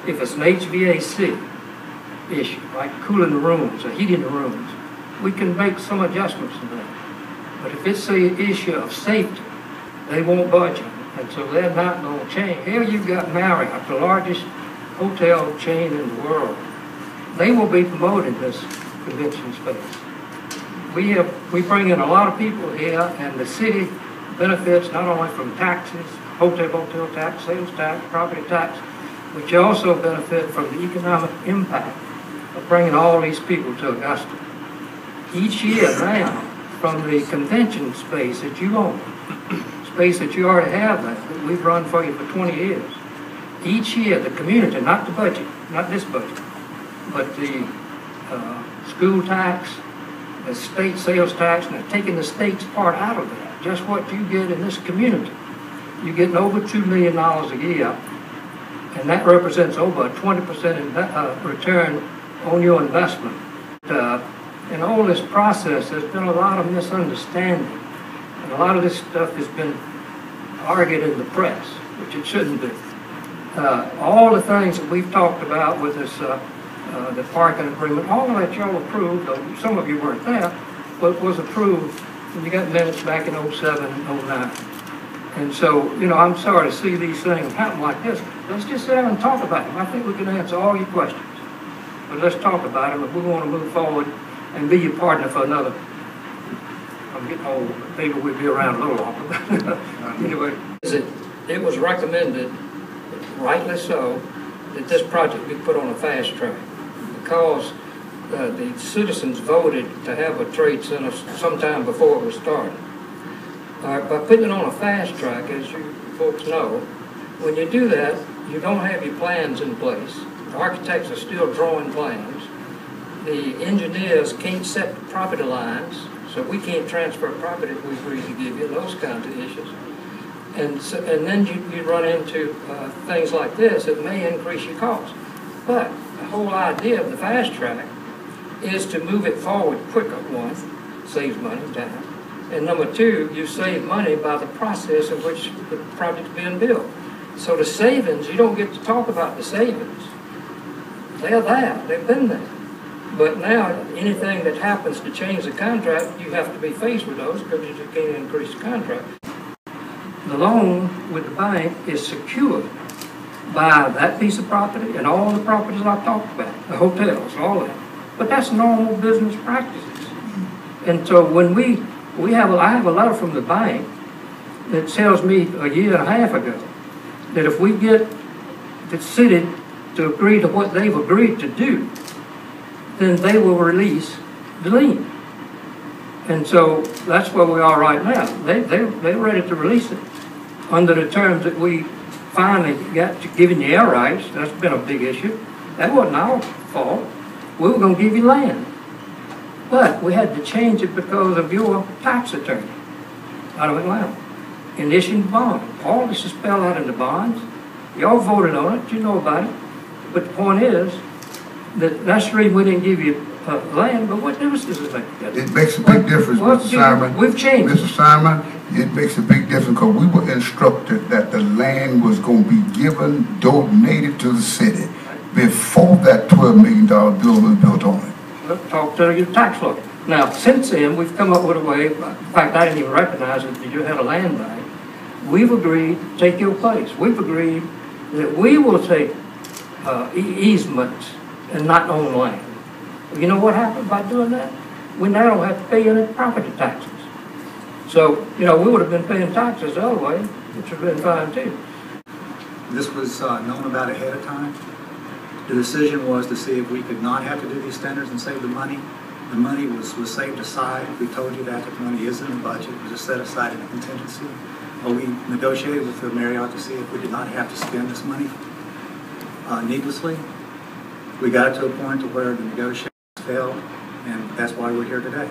if it's an HVAC issue, like cooling the rooms or heating the rooms, we can make some adjustments to that. But if it's an issue of safety, they won't budge on it, and so they're not going to change. Here you've got Marriott, the largest hotel chain in the world. They will be promoting this convention space. We bring in a lot of people here, and the city benefits not only from taxes, hotel tax, sales tax, property tax, but you also benefit from the economic impact of bringing all these people to Augusta. Each year now, from the convention space that you own, space that you already have that we've run for you for 20 years, each year the community, not the budget, not this budget, but the school tax, the state sales tax, and they're taking the state's part out of that. Just what you get in this community. You're getting over $2 million a year, and that represents over a 20% return on your investment. In all this process, there's been a lot of misunderstanding, and a lot of this stuff has been argued in the press, which it shouldn't be. All the things that we've talked about with this the parking agreement, all that y'all approved, though some of you weren't there, but was approved when you got minutes back in 07 and 09. And so, you know, I'm sorry to see these things happen like this. Let's just sit down and talk about them. I think we can answer all your questions. But let's talk about them if we want to move forward and be your partner for another. I'm getting old. Maybe we'll be around a little longer. Anyway, it was recommended, rightly so, that this project be put on a fast track because the citizens voted to have a trade center sometime before it was started. By putting it on a fast track, as you folks know, when you do that, you don't have your plans in place. The architects are still drawing plans. The engineers can't set the property lines, so we can't transfer property if we agree to give you, those kinds of issues. And then you run into things like this that may increase your costs. But the whole idea of the fast track is to move it forward quicker. One, saves money, time. And number two, you save money by the process in which the project's being built. So the savings, you don't get to talk about the savings. They're there, they've been there. But now, anything that happens to change the contract, you have to be faced with those because you just can't increase the contract. The loan with the bank is secured by that piece of property and all the properties I've talked about, the hotels, all that. But that's normal business practices. And so when I have a letter from the bank that tells me a year and a half ago that if we get the city to agree to what they've agreed to do, then they will release the lien. And so that's where we are right now. They're ready to release it under the terms that we finally got to giving you air rights. That's been a big issue. That wasn't our fault. We were going to give you land. But we had to change it because of your tax attorney out of Atlanta and issuing the bond. All this is spelled out in the bonds. Y'all voted on it. You know about it. But the point is that that's the reason we didn't give you land. But what difference does it make? It makes a big difference, Mr. Simon. We've changed. Mr. Simon, it makes a big difference because we were instructed that the land was going to be given, donated to the city before that $12 million bill was built on it. Talk to your tax lawyer. Now, since then, we've come up with a way, in fact, I didn't even recognize it, that you had a land bank. We've agreed to take your place. We've agreed that we will take easements and not own land. You know what happened by doing that? We now don't have to pay any property taxes. So, you know, we would have been paying taxes the other way, which would have been fine too. This was known about ahead of time. The decision was to see if we could not have to do these standards and save the money. The money was saved aside. We told you that the money is in the budget. It was just set aside in a contingency. But we negotiated with the Marriott to see if we did not have to spend this money needlessly. We got it to a point to where the negotiations failed, and that's why we're here today.